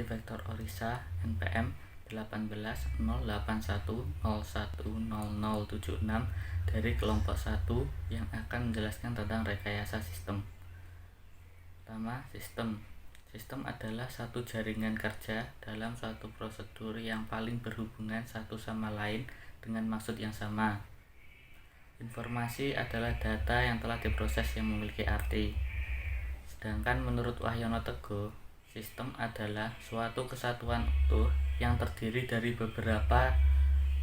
vektor Orisa NPM 18.081.01.0076 dari kelompok 1 yang akan menjelaskan tentang rekayasa sistem. Pertama, sistem. Sistem adalah satu jaringan kerja dalam suatu prosedur yang paling berhubungan satu sama lain dengan maksud yang sama. Informasi adalah data yang telah diproses yang memiliki arti. Sedangkan menurut Wahyono Teguh, sistem adalah suatu kesatuan utuh yang terdiri dari beberapa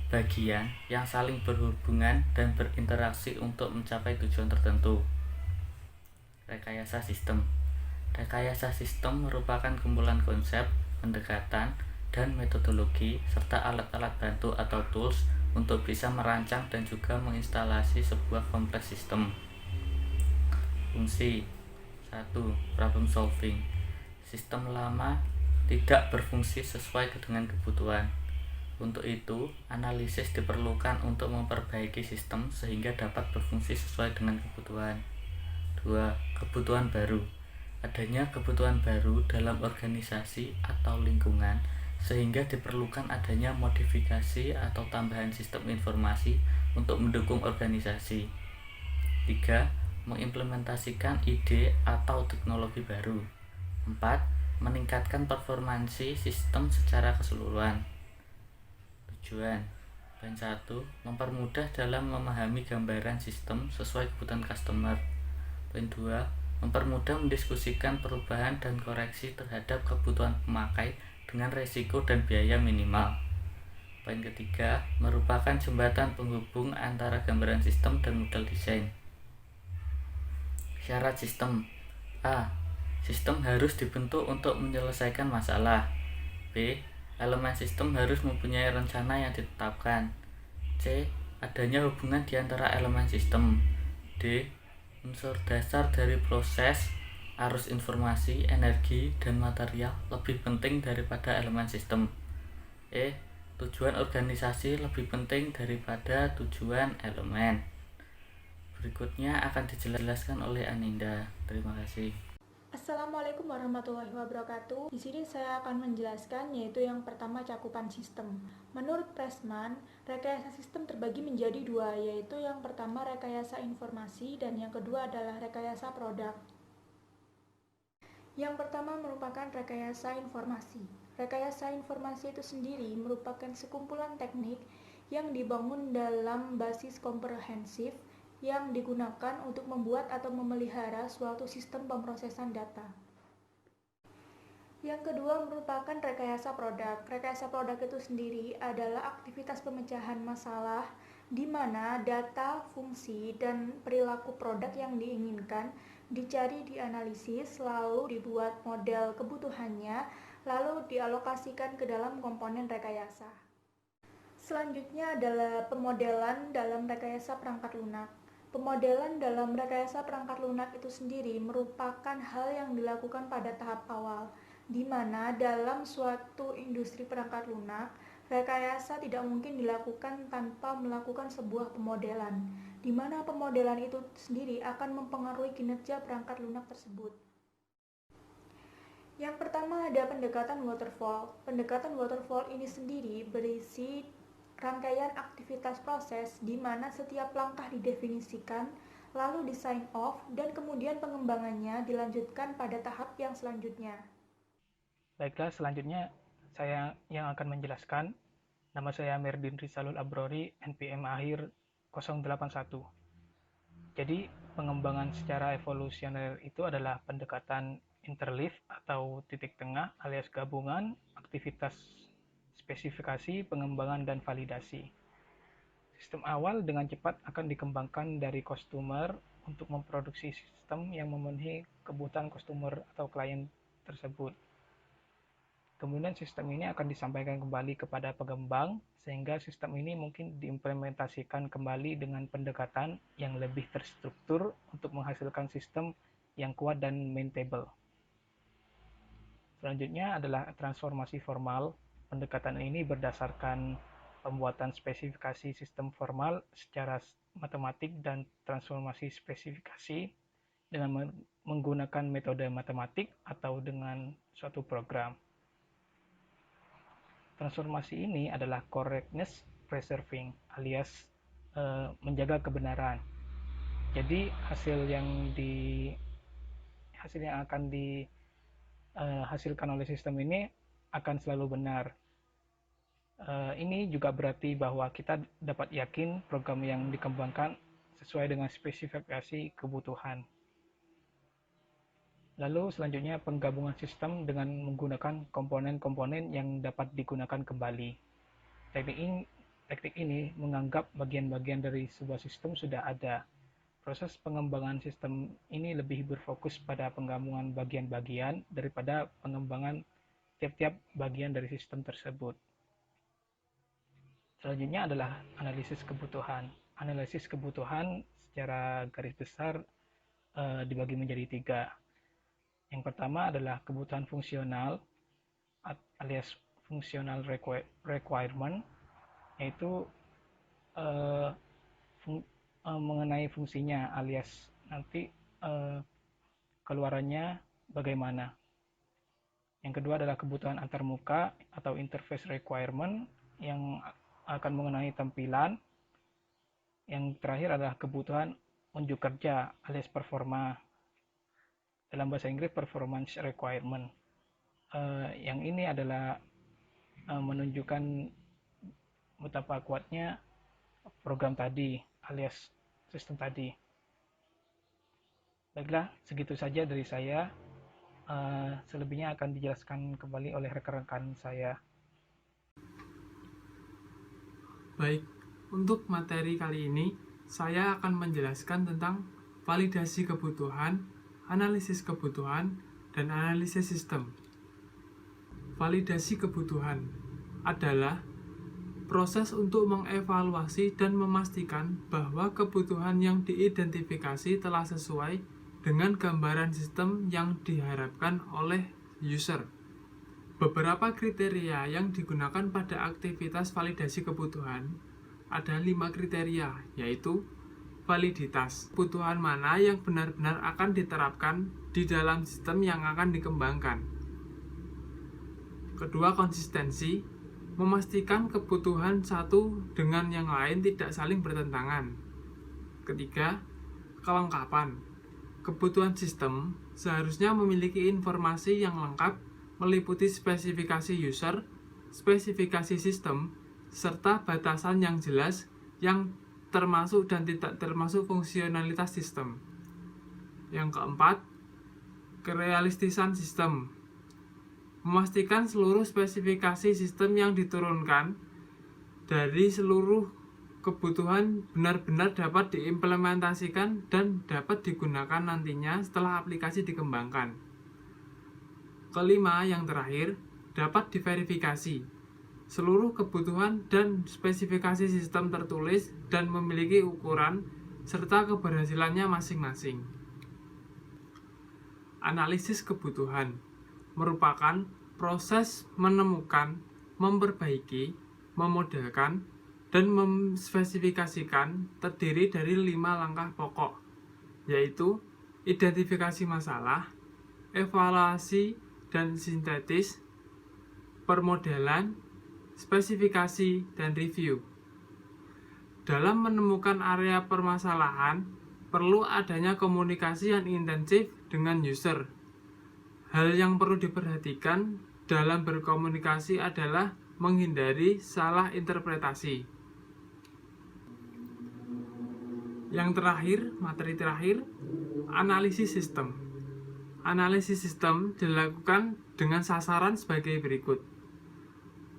bagian yang saling berhubungan dan berinteraksi untuk mencapai tujuan tertentu. Rekayasa sistem. Rekayasa sistem merupakan kumpulan konsep, pendekatan, dan metodologi serta alat-alat bantu atau tools untuk bisa merancang dan juga menginstalasi sebuah kompleks sistem. Fungsi 1. Problem solving. Sistem lama tidak berfungsi sesuai dengan kebutuhan. Untuk itu, analisis diperlukan untuk memperbaiki sistem sehingga dapat berfungsi sesuai dengan kebutuhan. 2. Kebutuhan baru. Adanya kebutuhan baru dalam organisasi atau lingkungan sehingga diperlukan adanya modifikasi atau tambahan sistem informasi untuk mendukung organisasi. 3. Mengimplementasikan ide atau teknologi baru. 4. Meningkatkan performansi sistem secara keseluruhan. Tujuan. Poin 1. Mempermudah dalam memahami gambaran sistem sesuai kebutuhan customer. Poin 2. Mempermudah mendiskusikan perubahan dan koreksi terhadap kebutuhan pemakai dengan resiko dan biaya minimal. Poin ketiga. Merupakan jembatan penghubung antara gambaran sistem dan model desain. Syarat sistem. A. Sistem harus dibentuk untuk menyelesaikan masalah. B. Elemen sistem harus mempunyai rencana yang ditetapkan. C. Adanya hubungan di antara elemen sistem. D. Unsur dasar dari proses, arus informasi, energi, dan material lebih penting daripada elemen sistem. E. Tujuan organisasi lebih penting daripada tujuan elemen. Berikutnya akan dijelaskan oleh Aninda. Terima kasih. Assalamualaikum warahmatullahi wabarakatuh. Di sini saya akan menjelaskan yaitu yang pertama cakupan sistem. Menurut Pressman, rekayasa sistem terbagi menjadi dua, yaitu yang pertama rekayasa informasi dan yang kedua adalah rekayasa produk. Yang pertama merupakan rekayasa informasi. Rekayasa informasi itu sendiri merupakan sekumpulan teknik yang dibangun dalam basis komprehensif yang digunakan untuk membuat atau memelihara suatu sistem pemrosesan data. Yang kedua merupakan rekayasa produk. Rekayasa produk itu sendiri adalah aktivitas pemecahan masalah di mana data, fungsi, dan perilaku produk yang diinginkan dicari, dianalisis, lalu dibuat model kebutuhannya, lalu dialokasikan ke dalam komponen rekayasa. Selanjutnya adalah pemodelan dalam rekayasa perangkat lunak. Pemodelan dalam rekayasa perangkat lunak itu sendiri merupakan hal yang dilakukan pada tahap awal, di mana dalam suatu industri perangkat lunak, rekayasa tidak mungkin dilakukan tanpa melakukan sebuah pemodelan, di mana pemodelan itu sendiri akan mempengaruhi kinerja perangkat lunak tersebut. Yang pertama ada pendekatan waterfall. Pendekatan waterfall ini sendiri berisi rangkaian aktivitas proses di mana setiap langkah didefinisikan, lalu di sign off, dan kemudian pengembangannya dilanjutkan pada tahap yang selanjutnya. Baiklah, selanjutnya saya yang akan menjelaskan. Nama saya Merdin Rizalul Abrori, NPM akhir 081. Jadi, pengembangan secara evolusioner itu adalah pendekatan interleaf atau titik tengah alias gabungan aktivitas spesifikasi, pengembangan, dan validasi. Sistem awal dengan cepat akan dikembangkan dari customer untuk memproduksi sistem yang memenuhi kebutuhan customer atau klien tersebut. Kemudian sistem ini akan disampaikan kembali kepada pengembang, sehingga sistem ini mungkin diimplementasikan kembali dengan pendekatan yang lebih terstruktur untuk menghasilkan sistem yang kuat dan maintainable. Selanjutnya adalah transformasi formal. Pendekatan ini berdasarkan pembuatan spesifikasi sistem formal secara matematik dan transformasi spesifikasi dengan menggunakan metode matematik atau dengan suatu program. Transformasi ini adalah correctness preserving alias menjaga kebenaran. Jadi hasil yang akan dihasilkan oleh sistem ini akan selalu benar. Ini juga berarti bahwa kita dapat yakin program yang dikembangkan sesuai dengan spesifikasi kebutuhan. Lalu selanjutnya penggabungan sistem dengan menggunakan komponen-komponen yang dapat digunakan kembali. Teknik ini menganggap bagian-bagian dari sebuah sistem sudah ada. Proses pengembangan sistem ini lebih berfokus pada penggabungan bagian-bagian daripada pengembangan tiap-tiap bagian dari sistem tersebut. Selanjutnya adalah analisis kebutuhan. Analisis kebutuhan secara garis besar dibagi menjadi 3. Yang pertama adalah kebutuhan fungsional alias functional requirement, yaitu mengenai fungsinya alias nanti keluarannya bagaimana. Yang kedua adalah kebutuhan antarmuka atau interface requirement yang akan mengenai tampilan. Yang terakhir adalah kebutuhan unjuk kerja alias performa. Dalam bahasa Inggris performance requirement. Yang ini adalah menunjukkan betapa kuatnya program tadi alias sistem tadi. Baiklah, segitu saja dari saya. Selebihnya akan dijelaskan kembali oleh rekan-rekan saya. Baik, untuk materi kali ini saya akan menjelaskan tentang validasi kebutuhan, analisis kebutuhan, dan analisis sistem. Validasi kebutuhan adalah proses untuk mengevaluasi dan memastikan bahwa kebutuhan yang diidentifikasi telah sesuai dengan gambaran sistem yang diharapkan oleh user. Beberapa kriteria yang digunakan pada aktivitas validasi kebutuhan ada 5 kriteria, yaitu validitas, kebutuhan mana yang benar-benar akan diterapkan di dalam sistem yang akan dikembangkan. Kedua, konsistensi, memastikan kebutuhan satu dengan yang lain tidak saling bertentangan. Ketiga, kelengkapan, kebutuhan sistem seharusnya memiliki informasi yang lengkap meliputi spesifikasi user, spesifikasi sistem, serta batasan yang jelas yang termasuk dan tidak termasuk fungsionalitas sistem. Yang keempat, kerealistisan sistem. Memastikan seluruh spesifikasi sistem yang diturunkan dari seluruh kebutuhan benar-benar dapat diimplementasikan dan dapat digunakan nantinya setelah aplikasi dikembangkan. Kelima, yang terakhir, dapat diverifikasi. Seluruh kebutuhan dan spesifikasi sistem tertulis dan memiliki ukuran serta keberhasilannya masing-masing. Analisis kebutuhan merupakan proses menemukan, memperbaiki, memodelkan, dan memspesifikasikan terdiri dari 5 langkah pokok, yaitu identifikasi masalah, evaluasi dan sintetis, permodelan, spesifikasi, dan review. Dalam menemukan area permasalahan, perlu adanya komunikasi yang intensif dengan user. Hal yang perlu diperhatikan dalam berkomunikasi adalah menghindari salah interpretasi. Yang terakhir, materi terakhir, analisis sistem. Analisis sistem dilakukan dengan sasaran sebagai berikut.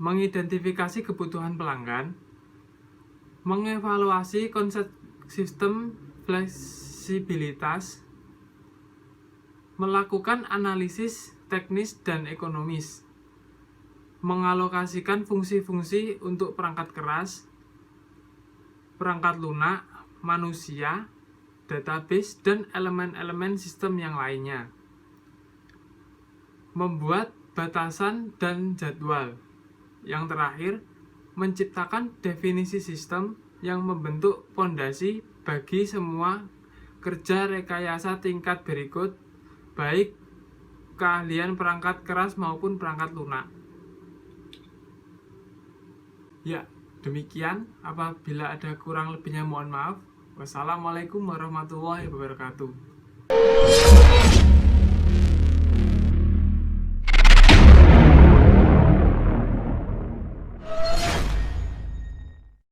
Mengidentifikasi kebutuhan pelanggan, mengevaluasi konsep sistem fleksibilitas, melakukan analisis teknis dan ekonomis, mengalokasikan fungsi-fungsi untuk perangkat keras, perangkat lunak, manusia, database, dan elemen-elemen sistem yang lainnya. Membuat batasan dan jadwal. Yang terakhir, menciptakan definisi sistem yang membentuk fondasi bagi semua kerja rekayasa tingkat berikut, baik keahlian perangkat keras maupun perangkat lunak. Ya, demikian. Apabila ada kurang lebihnya mohon maaf. Wassalamualaikum warahmatullahi wabarakatuh.